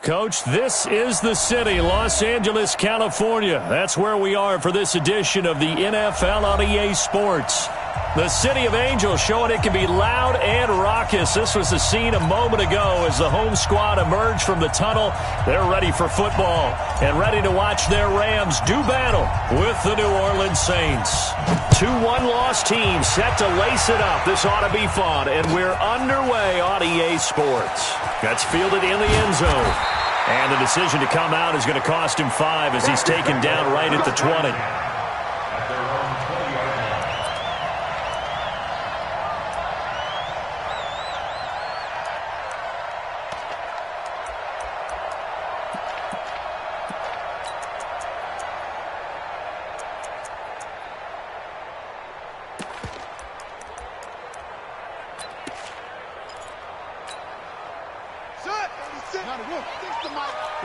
Coach, this is the city, Los Angeles, California. That's where we are for this edition of the NFL on EA Sports. The City of Angels showing it can be loud and raucous. This was the scene a moment ago as the home squad emerged from the tunnel. They're ready for football and ready to watch their Rams do battle with the New Orleans Saints. 2 one-loss teams set to lace it up. This ought to be fun, and we're underway on EA Sports. That's fielded in the end zone. And the decision to come out is going to cost him 5 as he's taken down right at the 20.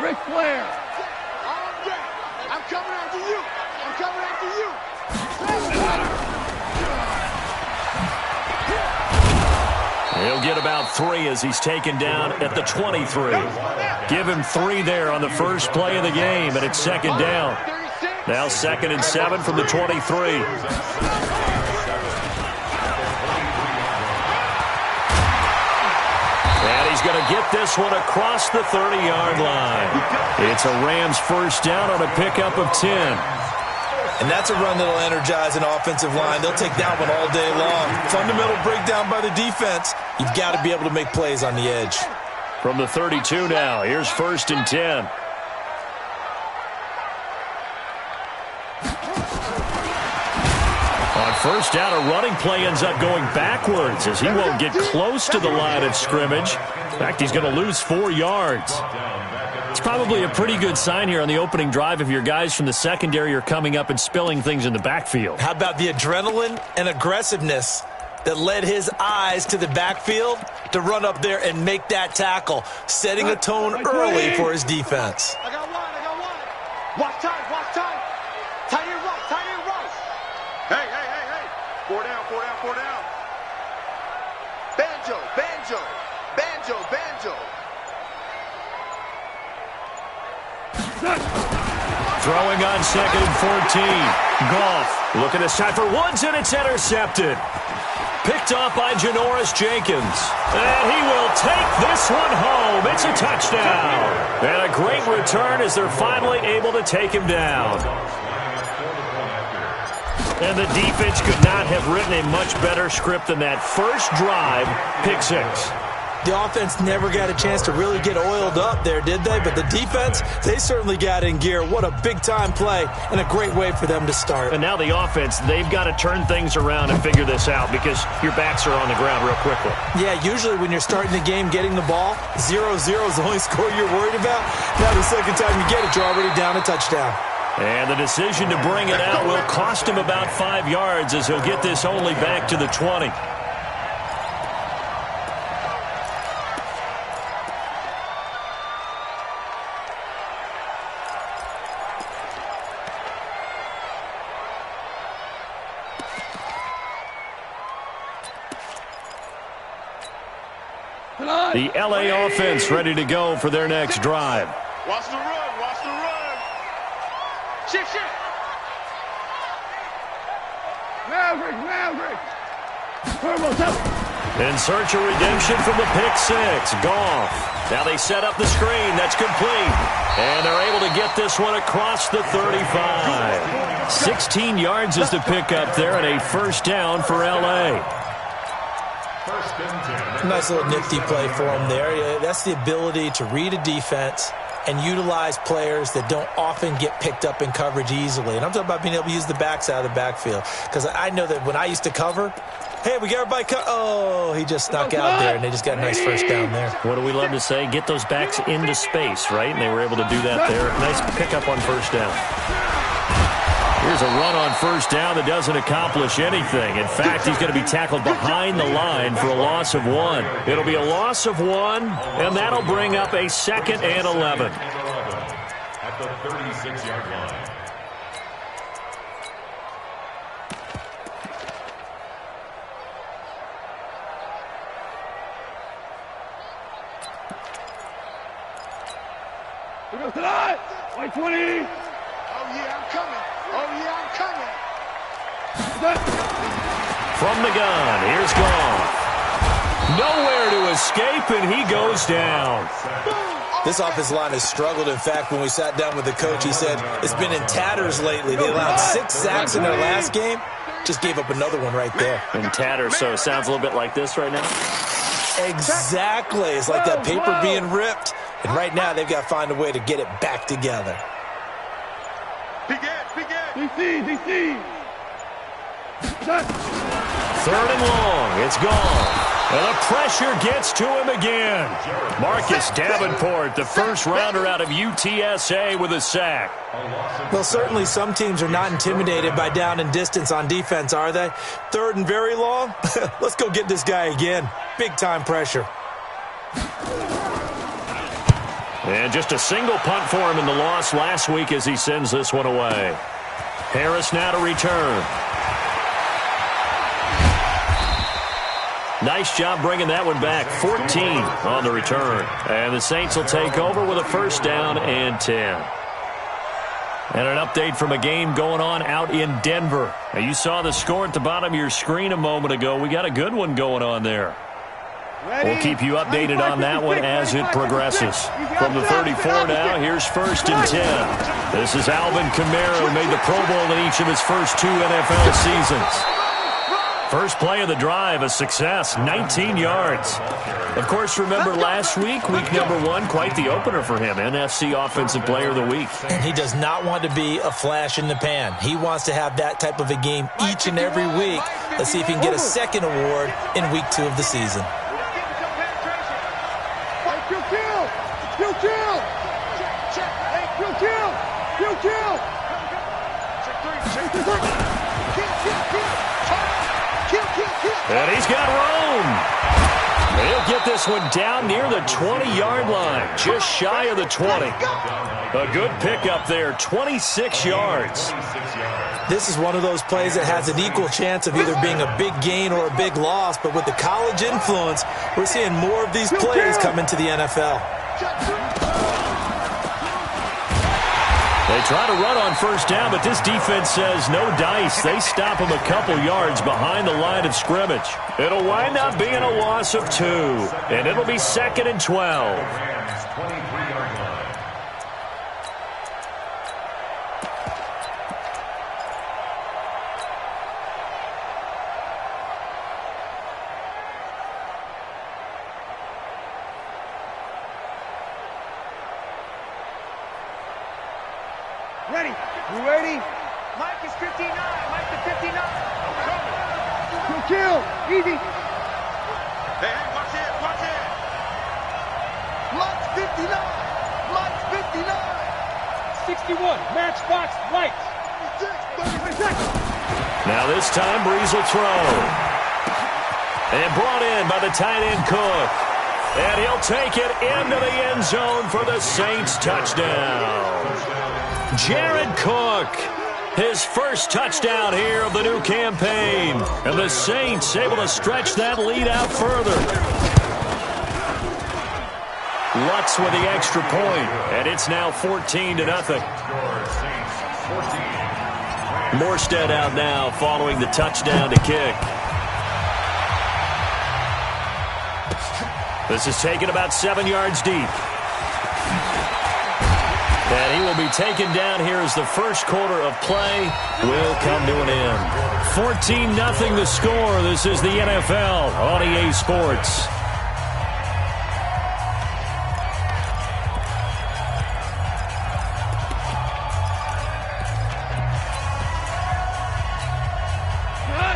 Ric Flair. I'm coming after you. I'm coming after you. He'll get about 3 as he's taken down at the 23. Give him 3 there on the first play of the game, and it's second down. Now 2nd and 7 from the 23. He's going to get this one across the 30-yard line. It's a Rams first down on a pickup of 10. And that's a run that'll energize an offensive line. They'll take that one all day long. Fundamental breakdown by the defense. You've got to be able to make plays on the edge. From the 32 now, here's 1st and 10. On first down, a running play ends up going backwards as he won't get close to the line of scrimmage. In fact, he's going to lose 4 yards. It's probably a pretty good sign here on the opening drive if your guys from the secondary are coming up and spilling things in the backfield. How about the adrenaline and aggressiveness that led his eyes to the backfield to run up there and make that tackle, setting a tone early for his defense. I got one. Watch time. Tight end right. Hey. 4 down. Banjo. Throwing on 2nd and 14. Goff looking this time for Woods, and it's intercepted. Picked off by Janoris Jenkins. And he will take this one home. It's a touchdown. And a great return as they're finally able to take him down. And the defense could not have written a much better script than that first drive, pick 6. The offense never got a chance to really get oiled up there, did they? But the defense, they certainly got in gear. What a big-time play and a great way for them to start. And now the offense, they've got to turn things around and figure this out because your backs are on the ground real quickly. Yeah, usually when you're starting the game, getting the ball, 0-0 is the only score you're worried about. Now the second time you get it, you're already down a touchdown. And the decision to bring it out will cost him about 5 yards as he'll get this only back to the 20. The LA offense ready to go for their next drive. Watch the run. Shift. Maverick. Turbo's up. In search of redemption from the pick 6. Goff. Now they set up the screen. That's complete. And they're able to get this one across the 35. 16 yards is the pickup there and a first down for LA. Nice little nifty play for him there. Yeah, that's the ability to read a defense and utilize players that don't often get picked up in coverage easily. And I'm talking about being able to use the backs out of the backfield. Because I know that when I used to cover, hey, we got everybody oh, he just snuck out there, and they just got a nice first down there. What do we love to say? Get those backs into space, right? And they were able to do that there. Nice pickup on first down. Here's a run on first down that doesn't accomplish anything. In fact, he's going to be tackled behind the line for a loss of 1. It'll be a loss of 1, and that'll bring up a 2nd and 11. At the 36-yard line. White 20. Oh, yeah, I'm coming. Oh, yeah, I'm coming. From the gun, here's Goff. Nowhere to escape, and he goes down. This offensive line has struggled. In fact, when we sat down with the coach, he said it's been in tatters lately. They allowed 6 sacks in their last game. Just gave up another one right there. In tatters, so it sounds a little bit like this right now. Exactly. It's like that paper being ripped. And right now, they've got to find a way to get it back together. DC. Third and long. It's gone. And the pressure gets to him again. Marcus Davenport, the first rounder out of UTSA with a sack. Well, certainly some teams are not intimidated by down and distance on defense, are they? Third and very long? Let's go get this guy again. Big-time pressure. And just a single punt for him in the loss last week as he sends this one away. Harris now to return. Nice job bringing that one back. 14 on the return. And the Saints will take over with a first down and 10. And an update from a game going on out in Denver. Now, you saw the score at the bottom of your screen a moment ago. We got a good one going on there. We'll keep you updated on that one as it progresses. From the 34 now, here's first and 10. This is Alvin Kamara, who made the Pro Bowl in each of his first 2 NFL seasons. First play of the drive, a success, 19 yards. Of course, remember last week, week number 1, quite the opener for him, NFC Offensive Player of the Week. And he does not want to be a flash in the pan. He wants to have that type of a game each and every week. Let's see if he can get a second award in week 2 of the season. And he's got room. He'll get this one down near the 20-yard line, just shy of the 20. A good pickup there, 26 yards. This is one of those plays that has an equal chance of either being a big gain or a big loss, but with the college influence, we're seeing more of these plays come into the NFL. They try to run on first down, but this defense says no dice. They stop him a couple yards behind the line of scrimmage. It'll wind up being a loss of 2, and it'll be 2nd and 12. Ready. You ready? Mike is 59. Mike is 59. Kill. Easy. Hey, watch it. Mike's 59. Mike's 59. 61. Matchbox lights. 30 seconds. Now this time, Breeze will throw. And brought in by the tight end Cook. And he'll take it into the end zone for the Saints touchdown. Jared Cook, his first touchdown here of the new campaign. And the Saints able to stretch that lead out further. Lutz with the extra point, and it's now 14-0. Morstead out now following the touchdown to kick. This is taken about 7 yards deep. And he will be taken down here as the first quarter of play will come to an end. 14-0 the score. This is the NFL on EA Sports.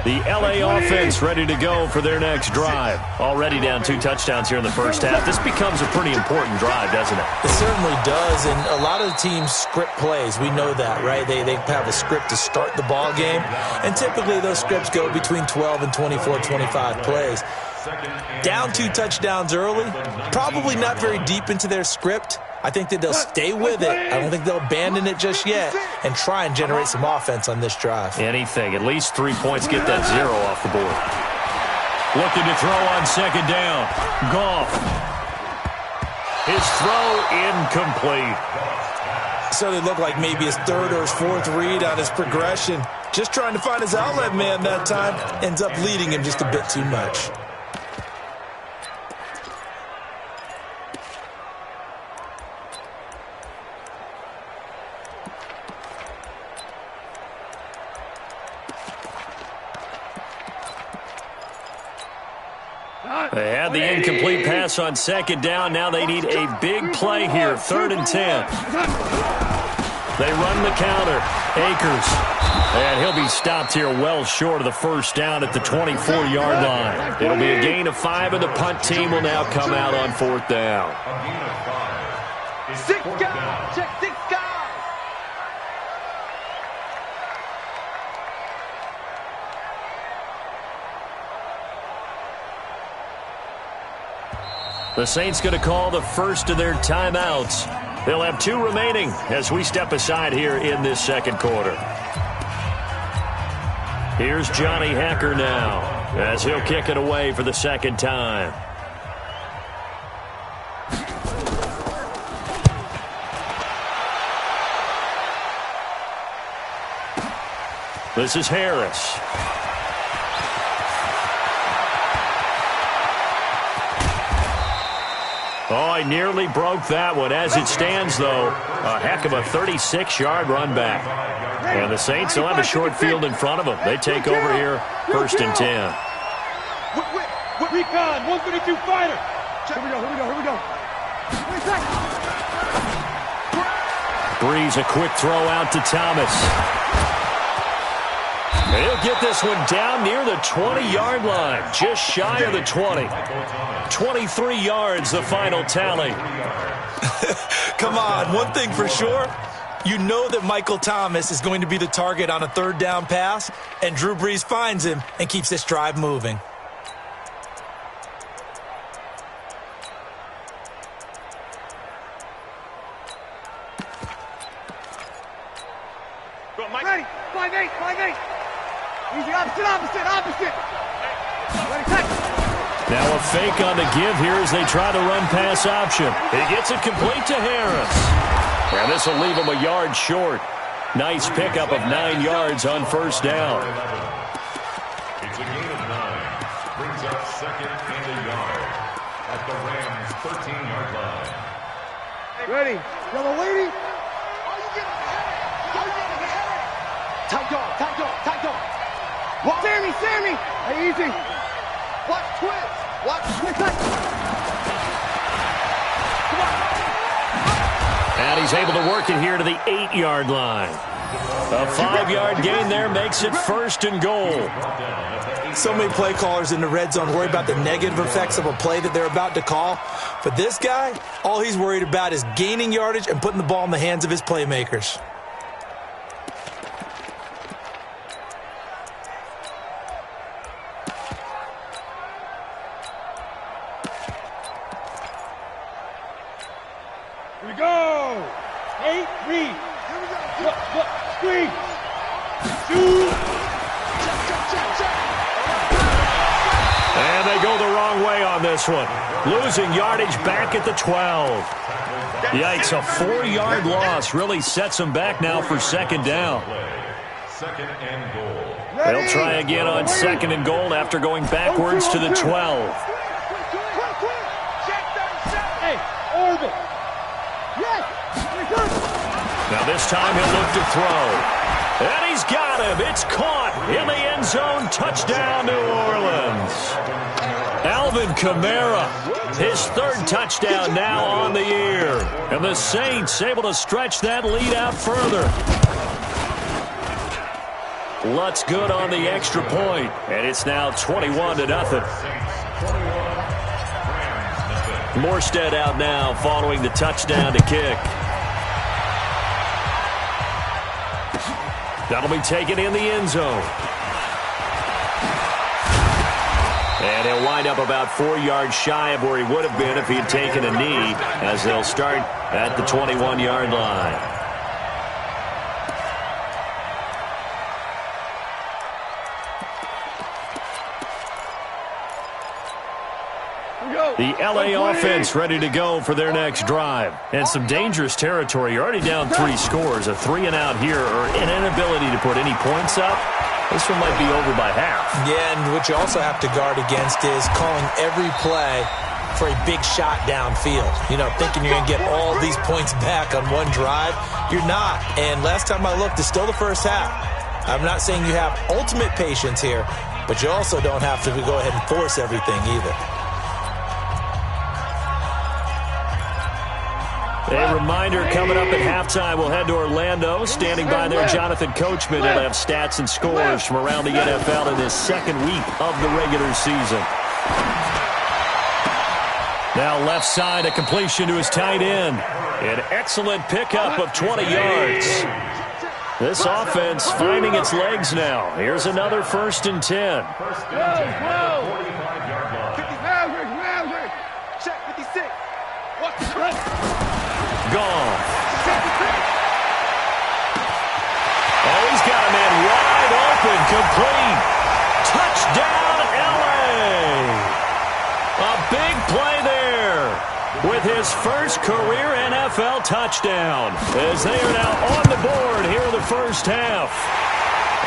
The LA offense ready to go for their next drive. Already down 2 touchdowns here in the first half. This becomes a pretty important drive, doesn't it? It certainly does, and a lot of the teams script plays. We know that, right? They have a script to start the ball game, and typically those scripts go between 12 and 24, 25 plays. Down 2 touchdowns early, probably not very deep into their script. I think that they'll stay with it. I don't think they'll abandon it just yet and try and generate some offense on this drive. Anything. At least 3 points. Get that 0 off the board. Looking to throw on second down. Goff. His throw incomplete. So they look like maybe his third or his fourth read on his progression. Just trying to find his outlet man that time. Ends up leading him just a bit too much. They had the incomplete pass on second down. Now they need a big play here, 3rd and 10. They run the counter. Akers. And he'll be stopped here well short of the first down at the 24-yard line. It'll be a gain of 5, and the punt team will now come out on 4th down. A gain of 5. 6 guys. Check 6 guys. The Saints going to call the first of their timeouts. They'll have 2 remaining as we step aside here in this second quarter. Here's Johnny Hekker now as he'll kick it away for the second time. This is Harris. Oh, he nearly broke that one. As it stands, though, a heck of a 36-yard run back. And the Saints will have a short field in front of them. They take over here, 1st and 10. Recon, 132 fighter. Here we go. Breeze, a quick throw out to Thomas. He'll get this one down near the 20-yard line, just shy of the 20. 23 yards, the final tally. Come on, one thing for sure. You know that Michael Thomas is going to be the target on a 3rd down pass, and Drew Brees finds him and keeps this drive moving. Go, Mike. Ready. 5-8. Easy, opposite. Ready, take. Now a fake on the give here as they try to run pass option. He gets it complete to Harris. And this will leave him a yard short. Nice pickup of 9 yards on 1st down. It's a gain of 9. Brings up 2nd and a yard at the Rams' 13-yard line. Ready. Yellow lady. Tight dog. Watch Sammy. Hey, easy. Watch twist. Come on. And he's able to work it here to the 8-yard line. A 5-yard gain there makes it 1st and goal. So many play callers in the red zone worry about the negative effects of a play that they're about to call. But this guy, all he's worried about is gaining yardage and putting the ball in the hands of his playmakers. Here we go. 8, read. Look, screen. Shoot. And they go the wrong way on this one. Losing yardage back at the 12. Yikes, a 4-yard loss really sets them back now for 2nd down. 2nd and goal. They'll try again on 2nd and goal after going backwards to the 12. Hey, orbit. Yes. Now this time he'll look to throw. And he's got him. It's caught in the end zone. Touchdown, New Orleans. Alvin Kamara, his 3rd touchdown now on the year. And the Saints able to stretch that lead out further. Lutz good on the extra point. And it's now 21-0. Morstead out now following the touchdown to kick. That'll be taken in the end zone. And he'll wind up about 4 yards shy of where he would have been if he had taken a knee, as they'll start at the 21-yard line. The LA offense ready to go for their next drive. And some dangerous territory. You're already down 3 scores. A 3 and out here, or an inability to put any points up. This one might be over by half. Yeah, and what you also have to guard against is calling every play for a big shot downfield. You know, thinking you're going to get all these points back on one drive. You're not. And last time I looked, it's still the first half. I'm not saying you have ultimate patience here, but you also don't have to go ahead and force everything either. A reminder, coming up at halftime, we'll head to Orlando. Standing by there, Jonathan Coachman will have stats and scores from around the NFL in this second week of the regular season. Now left side, a completion to his tight end. An excellent pickup of 20 yards. This offense finding its legs now. Here's another 1st and 10. Gone. Oh, he's got a man wide open, complete. Touchdown, LA. A big play there with his first career NFL touchdown, as they are now on the board here in the first half.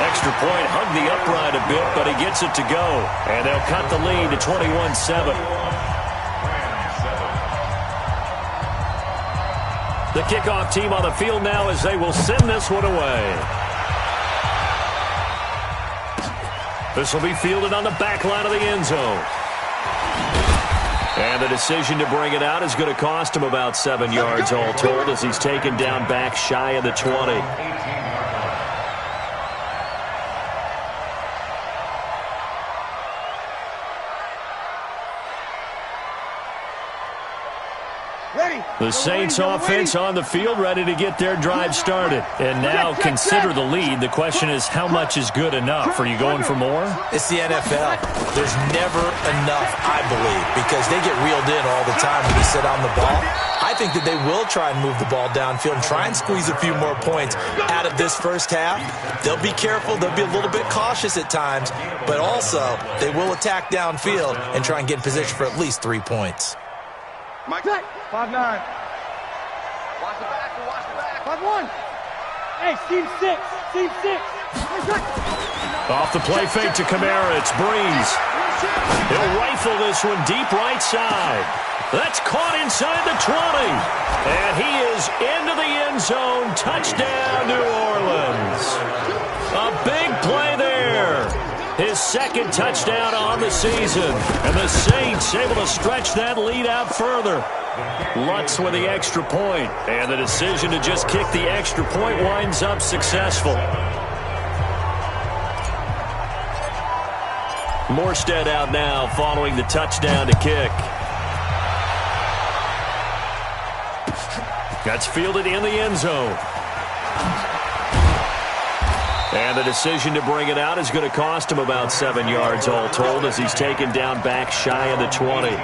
Extra point hugged the upright a bit, but he gets it to go, and they'll cut the lead to 21-7. The kickoff team on the field now as they will send this one away. This will be fielded on the back line of the end zone. And the decision to bring it out is going to cost him about 7 yards all told, as he's taken down back shy of the 20. The Saints offense on the field, ready to get their drive started. And now consider the lead. The question is, how much is good enough? Are you going for more? It's the NFL. There's never enough, I believe, because they get reeled in all the time when you sit on the ball. I think that they will try and move the ball downfield and try and squeeze a few more points out of this first half. They'll be careful. They'll be a little bit cautious at times, but also they will attack downfield and try and get in position for at least 3 points. Mike, 5-9. Watch the back, watch the back. 5-1. Hey, team 6. Team 6. Off the play fake to Kamara, it's Breeze. He'll rifle this one deep right side. That's caught inside the 20. And he is into the end zone. Touchdown, New Orleans. A big play there. His second touchdown on the season. And the Saints able to stretch that lead out further. Lutz with the extra point. And the decision to just kick the extra point winds up successful. Morstead out now following the touchdown to kick. That's fielded in the end zone. And the decision to bring it out is going to cost him about 7 yards all told, as he's taken down back shy of the 20.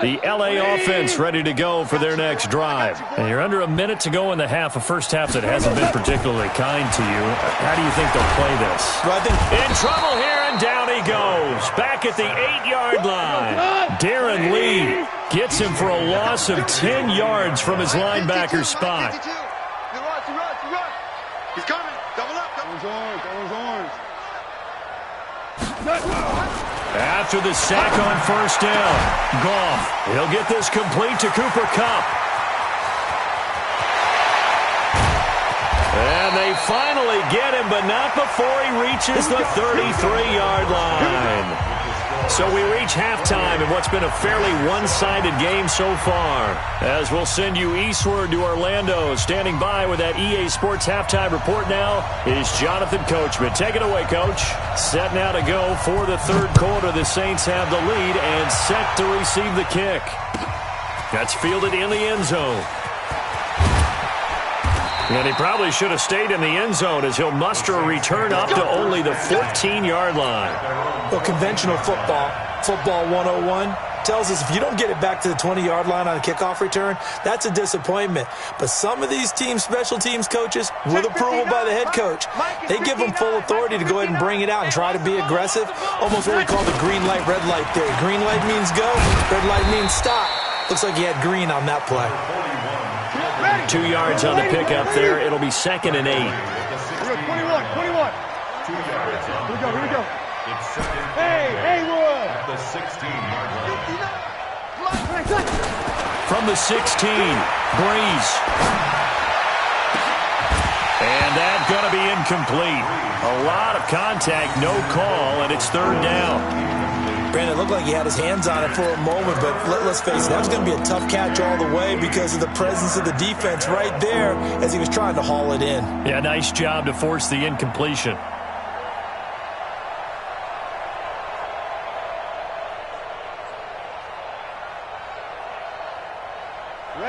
The LA offense ready to go for their next drive. And you're under a minute to go in the half, a first half that hasn't been particularly kind to you. How do you think they'll play this? Well, I think in trouble here, and down he goes. Back at the 8-yard line. Darren Lee gets him for a loss of 10 yards from his linebacker spot. He's coming. Double up. After the sack on first down, Goff, he'll get this complete to Cooper Kupp. And they finally get him, but not before he reaches the 33-yard line. So we reach halftime in what's been a fairly one-sided game so far. As we'll send you eastward to Orlando. Standing by with that EA Sports halftime report now is Jonathan Coachman. Take it away, Coach. Set now to go for the third quarter. The Saints have the lead and set to receive the kick. That's fielded in the end zone. And he probably should have stayed in the end zone, as he'll muster a return up to only the 14-yard line. Well, conventional football 101, tells us if you don't get it back to the 20-yard line on a kickoff return, that's a disappointment. But some of these special teams coaches, with approval by the head coach, they give them full authority to go ahead and bring it out and try to be aggressive, almost what we call the green light, red light theory. Green light means go, red light means stop. Looks like he had green on that play. 2 yards on the pickup there. It'll be 2nd and 8. 21. 2 yards on the Here we go. It's 2nd. Hey, Haywood. At the 16-yard line. From the 16, Breeze. And that's going to be incomplete. A lot of contact, no call, and it's 3rd down. Brandon, it looked like he had his hands on it for a moment, but let's face it, that was going to be a tough catch all the way because of the presence of the defense right there as he was trying to haul it in. Yeah, nice job to force the incompletion.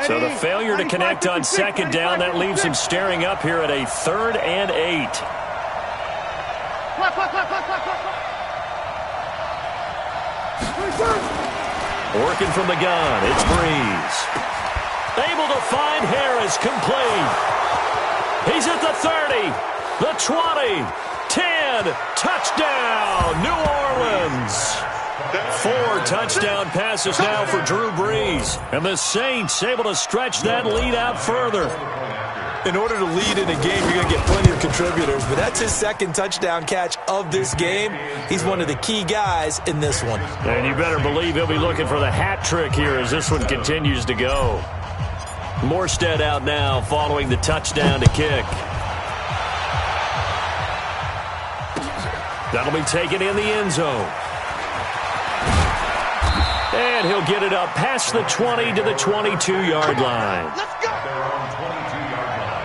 So the failure to connect on 2nd down, that leaves him staring up here at a 3rd and 8. Working from the gun, it's Breeze. Able to find Harris, complete. He's at the 30, the 20, 10, touchdown, New Orleans. 4 touchdown passes now for Drew Brees. And the Saints able to stretch that lead out further. In order to lead in a game, you're going to get plenty of contributors, but that's his 2nd touchdown catch of this game. He's one of the key guys in this one. And you better believe he'll be looking for the hat trick here as this one continues to go. Morstead out now following the touchdown to kick. That'll be taken in the end zone. And he'll get it up past the 20 to the 22-yard line. Let's go. They're on 22-yard line.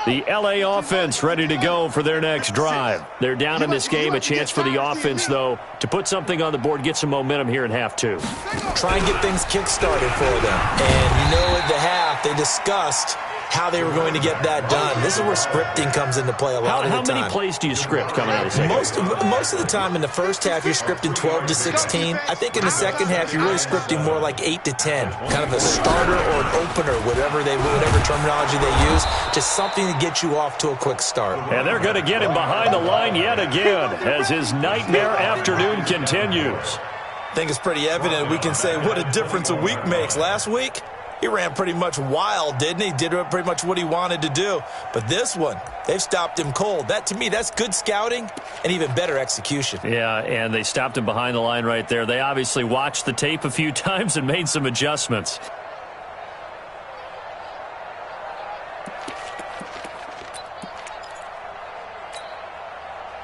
The L.A. offense ready to go for their next drive. They're down in this game. A chance for the offense, though, to put something on the board, get some momentum here in half 2. Try and get things kick-started for them. And at the half, they discussed how they were going to get that done. This is where scripting comes into play a lot of the time. How many plays do you script coming out of the second? Most of the time in the first half, you're scripting 12 to 16. I think in the second half, you're really scripting more like 8 to 10. Kind of a starter or an opener, whatever terminology they use. Just something to get you off to a quick start. And they're going to get him behind the line yet again as his nightmare afternoon continues. I think it's pretty evident. We can say what a difference a week makes. Last week, he ran pretty much wild, didn't he? Did pretty much what he wanted to do. But this one, they've stopped him cold. That, to me, that's good scouting and even better execution. Yeah, and they stopped him behind the line right there. They obviously watched the tape a few times and made some adjustments.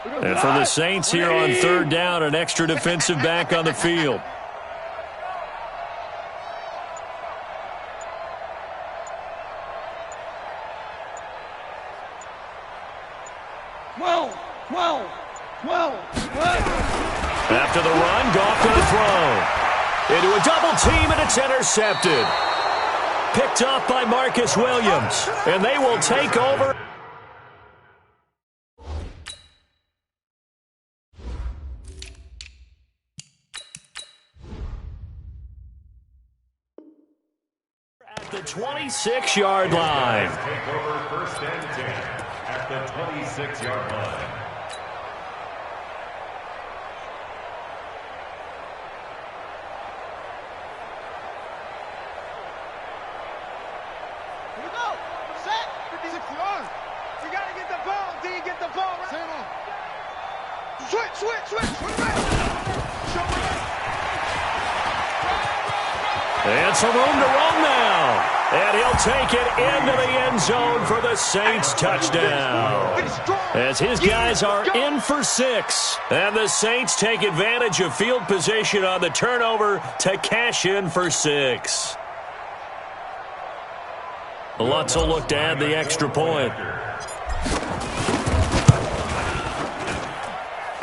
And for the Saints here on 3rd down, an extra defensive back on the field. After the run, Goff going to throw. Into a double team, and it's intercepted. Picked up by Marcus Williams. And they will take over. At the 26-yard line. Take over 1st and 10 at the 26-yard line. And some room to run now. And he'll take it into the end zone for the Saints touchdown. As his guys are in for 6. And the Saints take advantage of field position on the turnover to cash in for 6. Lutz will look to add the extra point.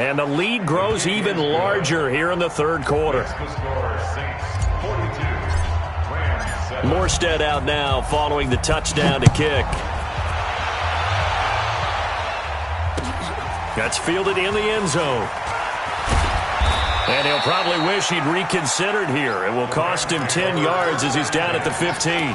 And the lead grows even larger here in the third quarter. Morstead out now following the touchdown to kick. That's fielded in the end zone. And he'll probably wish he'd reconsidered here. It will cost him 10 yards as he's down at the 15.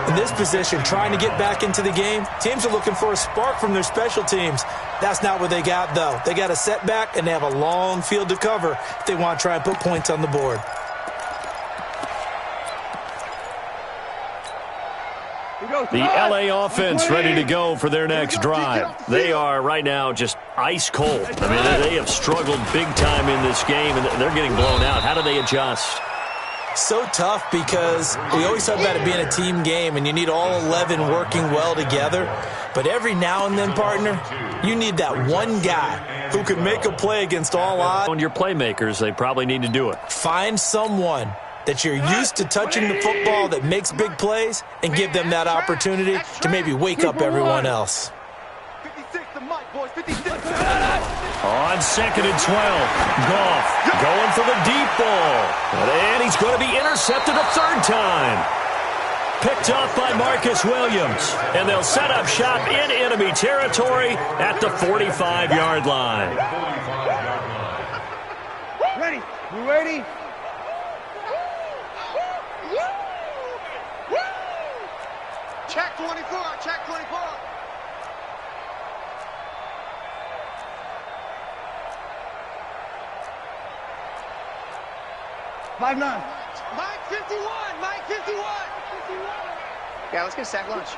In this position, trying to get back into the game, teams are looking for a spark from their special teams. That's not what they got, though. They got a setback, and they have a long field to cover if they want to try and put points on the board. The LA offense ready to go for their next drive. They are right now just ice cold. I mean, they have struggled big time in this game, and they're getting blown out. How do they adjust? So tough because we always talk about it being a team game, and you need all 11 working well together. But every now and then, partner, you need that one guy who can make a play against all odds. On your playmakers, they probably need to do it. Find someone that you're used to touching the football that makes big plays and give them that opportunity to maybe wake up everyone else. 56 to Mike, boys. 56. On 2nd and 12, Goff going for the deep ball. And he's going to be intercepted a third time. Picked off by Marcus Williams. And they'll set up shop in enemy territory at the 45-yard line. Ready? You ready? Check 24. Check 24. Five 9. Mike 51. Mike 51. Yeah, let's get a sack lunch.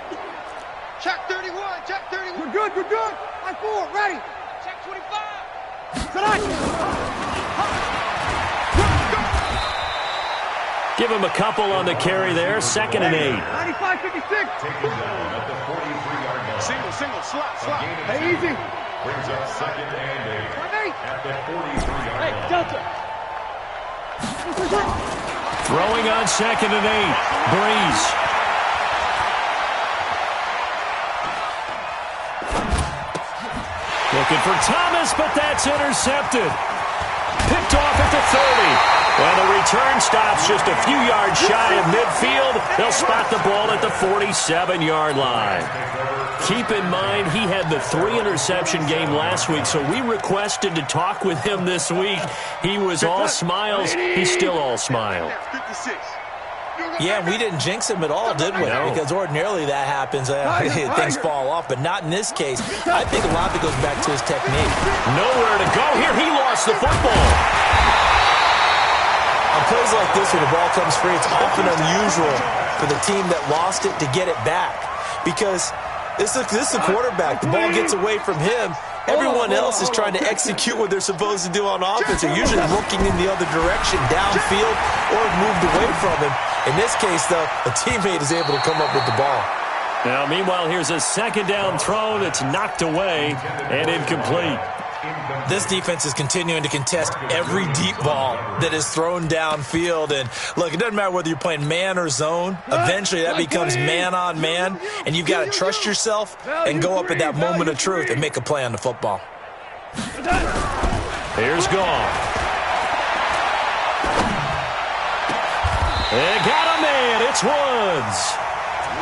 Check 31. Check 31. We're good. We're good. Line 4. Ready? Check 25. Tonight. Give him a couple on the carry there. 2nd and 8. 95, 56. Taking down at the 43-yard line. Single, slot. Hey, easy. Brings up 2nd and 8 at the 43-yard Hey, line. Delta. Throwing on 2nd and 8. Breeze. Looking for Thomas, but that's intercepted. Picked off at the 30. Well, the return stops just a few yards shy of midfield. They'll spot the ball at the 47-yard line. Keep in mind, he had the 3-interception game last week, so we requested to talk with him this week. He was all smiles. He's still all smile. 56. Yeah, we didn't jinx him at all, did we? No. Because ordinarily that happens. Things fall off. But not in this case. I think a lot of it goes back to his technique. Nowhere to go here. He lost the football. On plays like this where the ball comes free, it's often unusual for the team that lost it to get it back. Because this is the quarterback. The ball gets away from him. Everyone else is trying to execute what they're supposed to do on offense. They're usually looking in the other direction, downfield, or moved away from him. In this case, though, a teammate is able to come up with the ball. Now, meanwhile, here's a second down throw that's knocked away and incomplete. This defense is continuing to contest every deep ball that is thrown downfield. And, look, it doesn't matter whether you're playing man or zone. Eventually, that becomes man on man, and you've got to trust yourself and go up at that moment of truth and make a play on the football. Here's Goff. And got a man. It's Woods.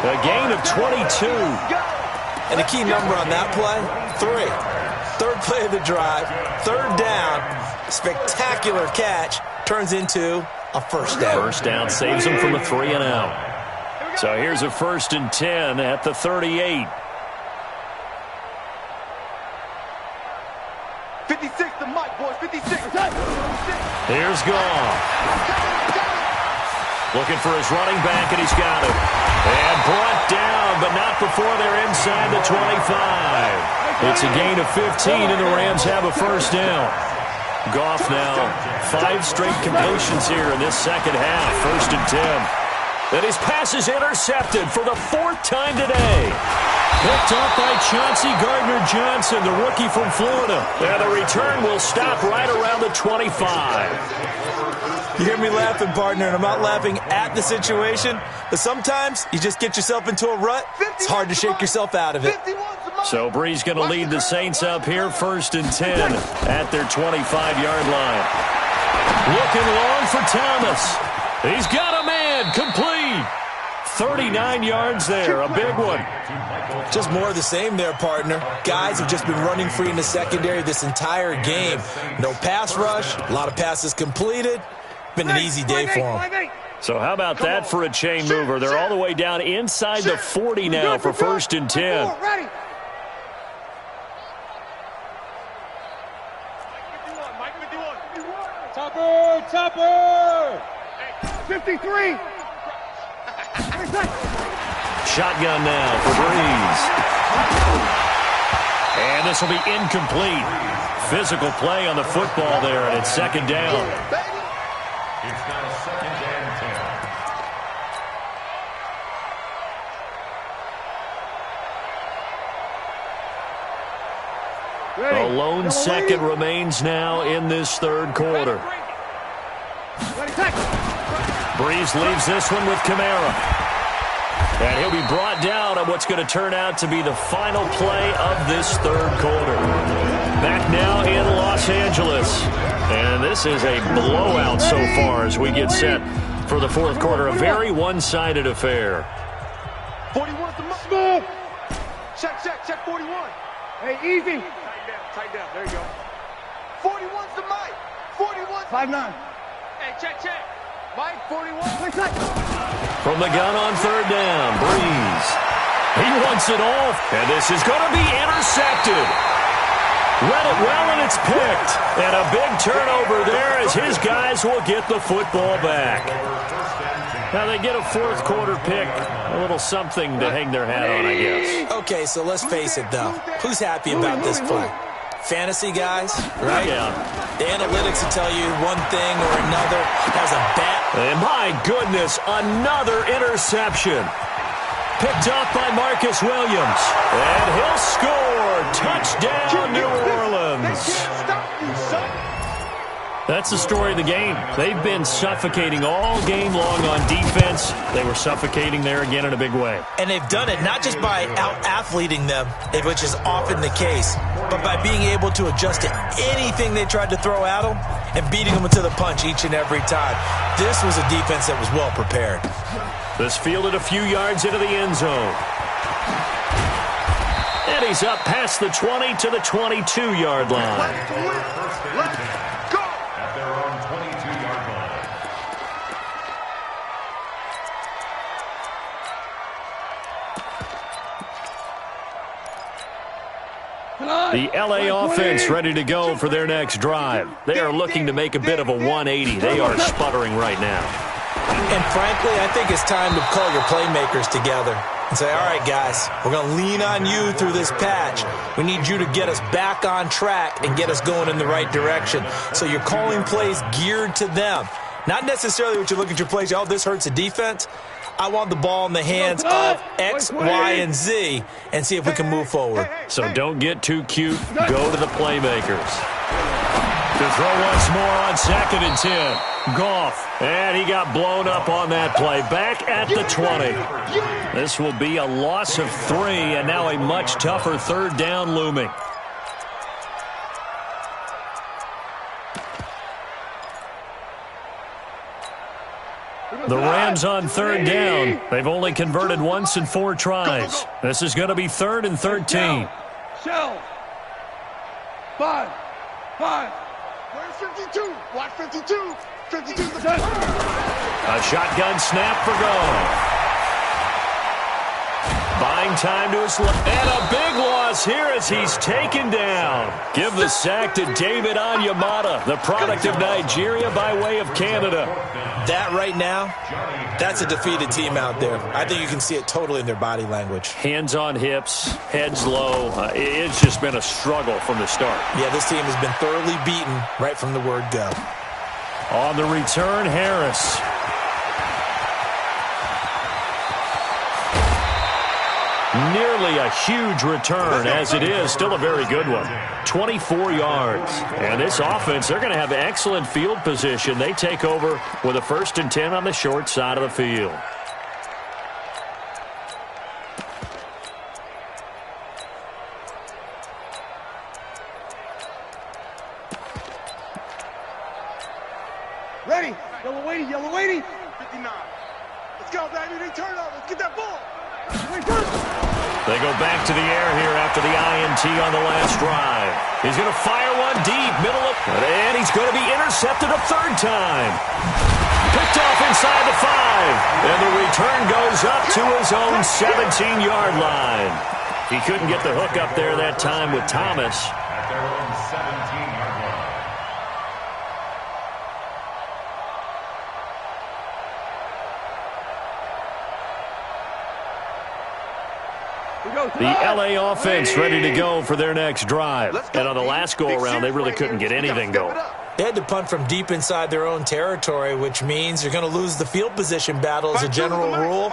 A gain of 22. And the key number on that play, 3. Third play of the drive, third down, spectacular catch, turns into a first down. First down saves him from a 3-and-out. So here's a 1st and 10 at the 38. 56 to Mike, boys. 56. Here's Goff. Looking for his running back, and he's got it. And brought down, but not before they're inside the 25. It's a gain of 15, and the Rams have a first down. Goff now 5 straight completions here in this second half. 1st and 10. And his pass is intercepted for the 4th time today. Picked off by Chauncey Gardner-Johnson, the rookie from Florida. And the return will stop right around the 25. You hear me laughing, partner, and I'm not laughing at the situation, but sometimes you just get yourself into a rut. It's hard to shake yourself out of it. 51 to So Brees going to lead the Saints up here, 1st and 10 at their 25-yard line. Looking long for Thomas. He's got a man, complete. 39 yards there, a big one. Just more of the same there, partner. Guys have just been running free in the secondary this entire game. No pass rush, a lot of passes completed. Been an easy day for them. So how about that for a chain mover? They're all the way down inside the 40 now for 1st and 10. Topper! 53! Shotgun now for Brees. And this will be incomplete. Physical play on the football there, and it's 2nd down. It's now 2nd and 10. A lone 2nd remains now in this 3rd quarter. Brees leaves this one with Kamara. And he'll be brought down on what's going to turn out to be the final play of this 3rd quarter. Back now in Los Angeles. And this is a blowout so far as we get set for the 4th quarter. A very one-sided affair. 41's the move. Check 41. Hey, easy. Tight down. There you go. 41's the Mike. 41. 5'9". Hey, check. Mike, 41. From the gun on 3rd down, Brees. He wants it off, and this is going to be intercepted. Read it well, and it's picked. And a big turnover there as his guys will get the football back. Now they get a 4th quarter pick. A little something to hang their hat on, I guess. Okay, so let's face it, though. Who's happy about this play? Fantasy guys, right? Yeah. The analytics will tell you one thing or another. Has a bat. And my goodness, another interception. Picked up by Marcus Williams. And he'll score. Touchdown, New Orleans. That's the story of the game. They've been suffocating all game long on defense. They were suffocating there again in a big way. And they've done it not just by out-athleting them, which is often the case, but by being able to adjust to anything they tried to throw at them and beating them to the punch each and every time. This was a defense that was well prepared. This fielded a few yards into the end zone. And he's up past the 20 to the 22-yard line. Let's go. At their own 22-yard line. The LA offense ready to go for their next drive. They are looking to make a bit of a 180. They are sputtering right now. And frankly, I think it's time to call your playmakers together and say, all right, guys, we're going to lean on you through this patch. We need you to get us back on track and get us going in the right direction. So you're calling plays geared to them. Not necessarily what you look at your plays, oh, this hurts the defense. I want the ball in the hands of X, Y, and Z and see if we can move forward. So don't get too cute. Go to the playmakers. To throw once more on 2nd and 10. Goff. And he got blown up on that play. Back at the 20. This will be a loss of 3, and now a much tougher 3rd down looming. The Rams on 3rd down. They've only converted once in 4 tries. This is going to be 3rd and 13. Shell. 5. Where's 52? Watch 52. 52. A shotgun snap for Goff. Buying time to his left. And a big loss here as he's taken down. Give the sack to David Onyemata, the product of Nigeria by way of Canada. That right now, that's a defeated team out there. I think you can see it totally in their body language. Hands on hips, heads low. It's just been a struggle from the start. Yeah, this team has been thoroughly beaten right from the word go. On the return, Harris. Nearly a huge return, as it is. Still a very good one. 24 yards. And this offense, they're going to have excellent field position. They take over with a 1st and 10 on the short side of the field. Ready. Yellow waiting, yellow waiting. 59. Let's go, baby. They turn up. Let's get that ball. They go back to the air here after the INT on the last drive. He's going to fire one deep, middle of, and he's going to be intercepted a third time. Picked off inside the 5, and the return goes up to his own 17-yard line. He couldn't get the hook up there that time with Thomas. At their own 17-yard line. The LA offense ready to go for their next drive. And on the last go-around, they really couldn't get anything going. They had to punt from deep inside their own territory, which means you're going to lose the field position battle as a general rule.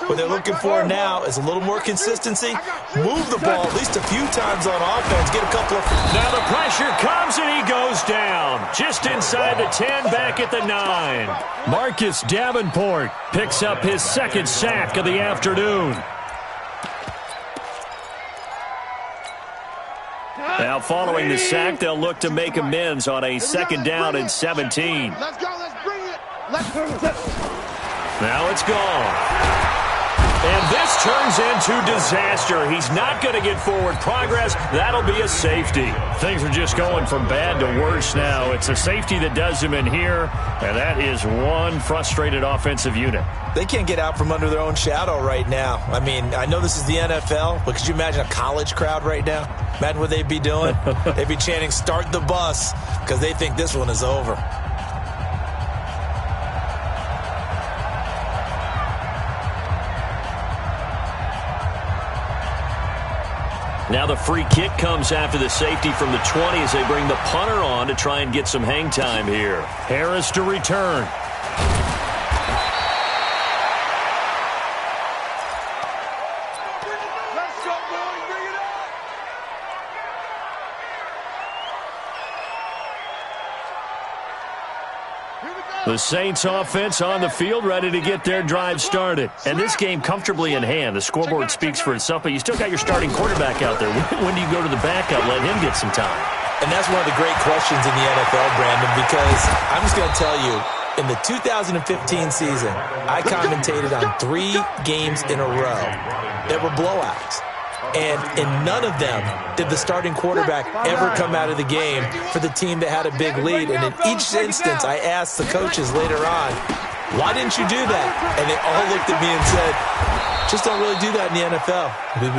What they're looking for now is a little more consistency. Move the ball at least a few times on offense. Get a couple of... Now the pressure comes and he goes down. Just inside the 10, back at the 9. Marcus Davenport picks up his second sack of the afternoon. Now following the sack, they'll look to make amends on a second down and 17. Let's go, let's bring it. Now it's gone. And this turns into disaster. He's not going to get forward progress. That'll be a safety. Things are just going from bad to worse now. It's a safety that does him in here, and that is one frustrated offensive unit. They can't get out from under their own shadow right now. I mean, I know this is the NFL, but could you imagine a college crowd right now? Imagine what they'd be doing. They'd be chanting, "Start the bus," because they think this one is over. Now the free kick comes after the safety from the 20 as they bring the punter on to try and get some hang time here. Harris to return. Let's go, boys. Bring it up. The Saints offense on the field ready to get their drive started. And this game comfortably in hand. The scoreboard speaks for itself, but you still got your starting quarterback out there. When do you go to the backup, let him get some time? And that's one of the great questions in the NFL, Brandon, because I'm just going to tell you, in the 2015 season, I commentated on 3 games in a row that were blowouts. And in none of them did the starting quarterback ever come out of the game for the team that had a big lead. And in each instance, I asked the coaches later on, why didn't you do that? And they all looked at me and said, just don't really do that in the NFL.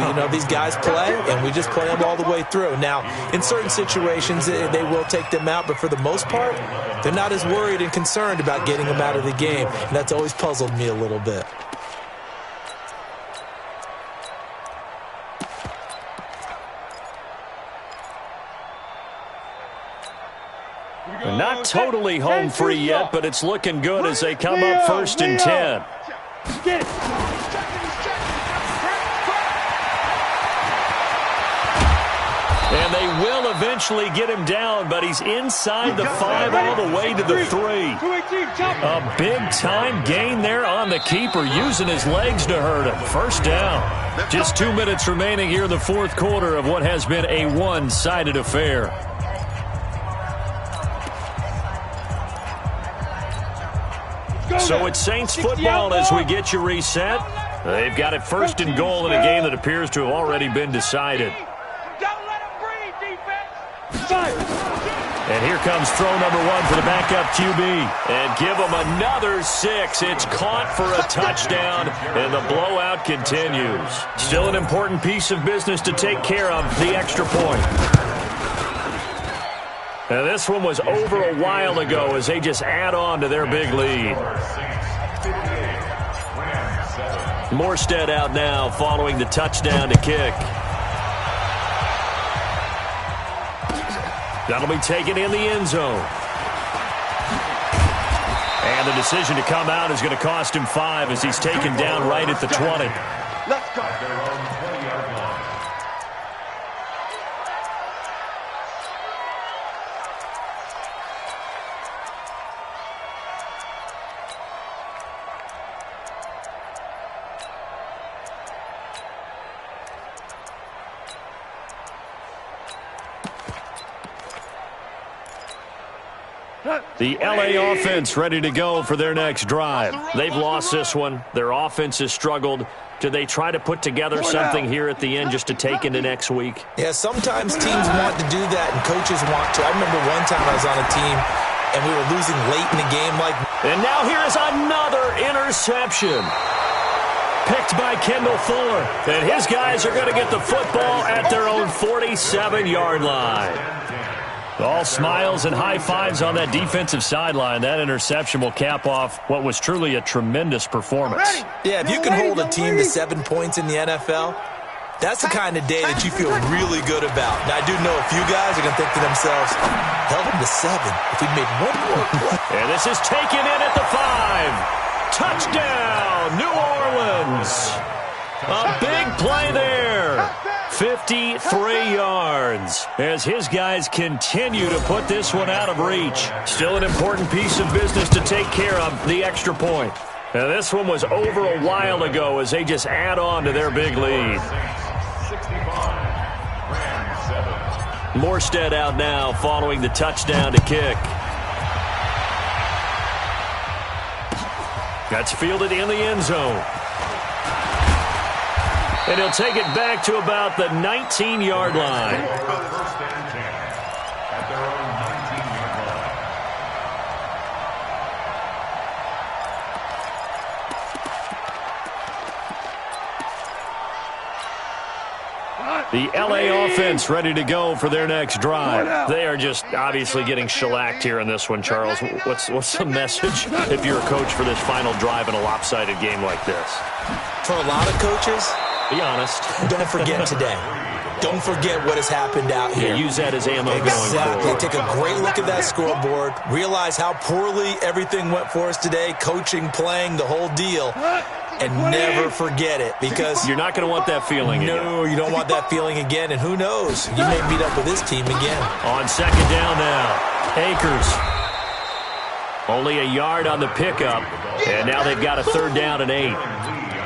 You know, these guys play, and we just play them all the way through. Now, in certain situations, they will take them out, but for the most part, they're not as worried and concerned about getting them out of the game. And that's always puzzled me a little bit. Not totally home free yet, but it's looking good as they come up 1st and 10. Get it. And they will eventually get him down, but he's inside the 5 all the way to the 3. A big-time gain there on the keeper, using his legs to hurt him. First down. Just 2 minutes remaining here in the fourth quarter of what has been a one-sided affair. So it's Saints football as we get you reset. They've got it 1st and goal in a game that appears to have already been decided. Don't let him breathe, defense. And here comes throw number 1 for the backup QB. And give him another 6. It's caught for a touchdown, and the blowout continues. Still an important piece of business to take care of, the extra point. Now this one was over a while ago as they just add on to their big lead. Morstead out now following the touchdown to kick. That'll be taken in the end zone. And the decision to come out is going to cost him 5 as he's taken down right at the 20. Let's go. The LA offense ready to go for their next drive. They've lost this one. Their offense has struggled. Do they try to put together something here at the end just to take into next week? Yeah, sometimes teams want to do that and coaches want to. I remember one time I was on a team and we were losing late in the game. And now here is another interception. Picked by Kendall Fuller. And his guys are going to get the football at their own 47-yard line. All smiles and high fives on that defensive sideline. That interception will cap off what was truly a tremendous performance. Yeah, if you can hold a team to 7 points in the NFL, that's the kind of day that you feel really good about. Now, I do know a few guys are going to think to themselves, held them to 7 if we'd made one more play. And this is taken in at the 5. Touchdown, New Orleans. A big play there. 53 yards as his guys continue to put this one out of reach. Still an important piece of business to take care of, the extra point. Now, this one was over a while ago as they just add on to their big lead. 65, Morstead out now following the touchdown to kick. That's fielded in the end zone. And he'll take it back to about the 19-yard line. First and 10 at their own 19-yard line. The LA offense ready to go for their next drive. They are just obviously getting shellacked here in this one, Charles. What's the message if you're a coach for this final drive in a lopsided game like this? For a lot of coaches, be honest. Don't forget today. Don't forget what has happened out here. Yeah, use that as ammo going Exactly. forward. Take a great look at that scoreboard. Realize how poorly everything went for us today. Coaching, playing, the whole deal. And never forget it, because you're not going to want that feeling again. No, you don't want that feeling again. And who knows? You may meet up with this team again. On second down now, Akers. Only a yard on the pickup, and now they've got a third down and 8.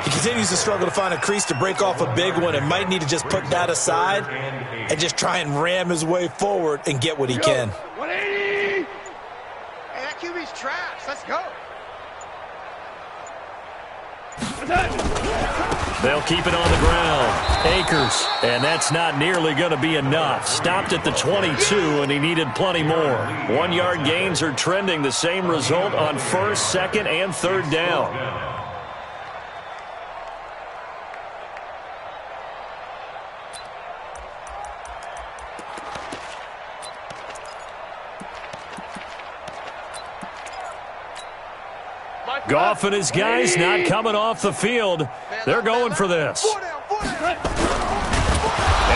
He continues to struggle to find a crease to break off a big one and might need to just put that aside and just try and ram his way forward and get what he can. 180! Hey, that QB's trash. Let's go. They'll keep it on the ground. Akers, and that's not nearly going to be enough. Stopped at the 22, and he needed plenty more. 1-yard gains are trending the same result on first, second, and third down. Goff and his guys not coming off the field. They're going for this. And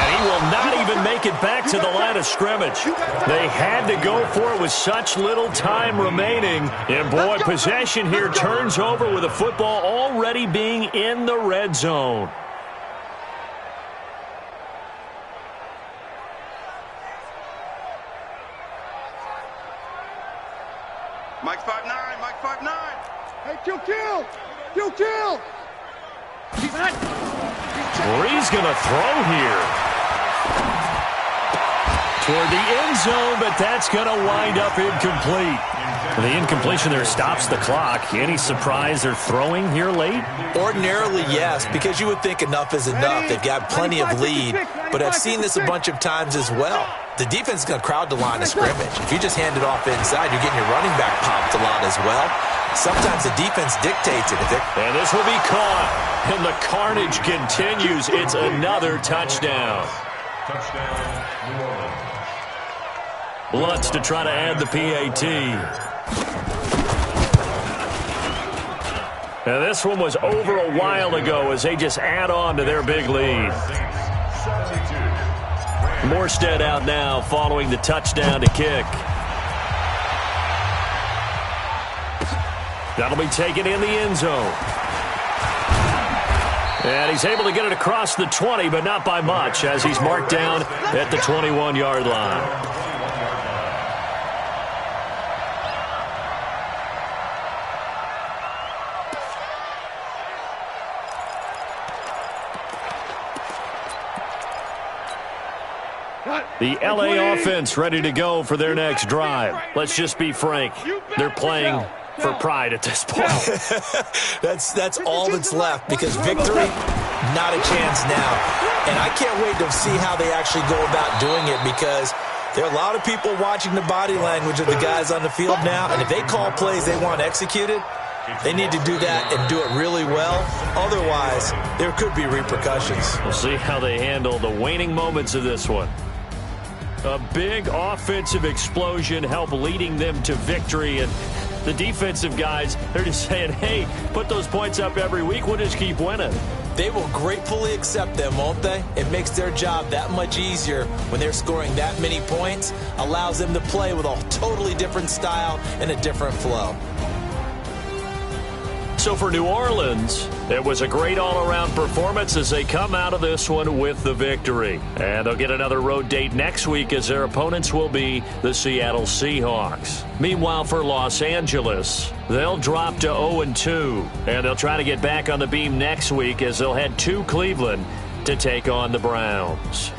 he will not even make it back to the line of scrimmage. They had to go for it with such little time remaining. And boy, possession here turns over with the football already being in the red zone. Mike 5'9", Mike 5'9". Hey, kill! Bree's going to throw here. Toward the end zone, but that's going to wind up incomplete. The incompletion there stops the clock. Any surprise they're throwing here late? Ordinarily, yes, because you would think enough is enough. They've got plenty of lead, but I've seen this a bunch of times as well. The defense is going to crowd the line of scrimmage. If you just hand it off inside, you're getting your running back popped a lot as well. Sometimes the defense dictates it. And this will be caught. And the carnage continues. It's another touchdown. Touchdown, New Orleans. Lutz to try to add the PAT. Now this one was over a while ago as they just add on to their big lead. 72. Morstead out now following the touchdown to kick. That'll be taken in the end zone. And he's able to get it across the 20, but not by much, as he's marked down at the 21-yard line. Cut! The LA offense ready to go for their next drive. Let's just be frank. They're playing for pride at this point. That's all that's left, because victory, not a chance now. And I can't wait to see how they actually go about doing it, because there are a lot of people watching the body language of the guys on the field now, and if they call plays they want executed, they need to do that and do it really well. Otherwise, there could be repercussions. We'll see how they handle the waning moments of this one. A big offensive explosion helped leading them to victory, and the defensive guys, they're just saying, hey, put those points up every week, we'll just keep winning. They will gratefully accept them, won't they? It makes their job that much easier when they're scoring that many points, allows them to play with a totally different style and a different flow. So for New Orleans, it was a great all-around performance as they come out of this one with the victory. And they'll get another road date next week as their opponents will be the Seattle Seahawks. Meanwhile, for Los Angeles, they'll drop to 0-2. And they'll try to get back on the beam next week as they'll head to Cleveland to take on the Browns.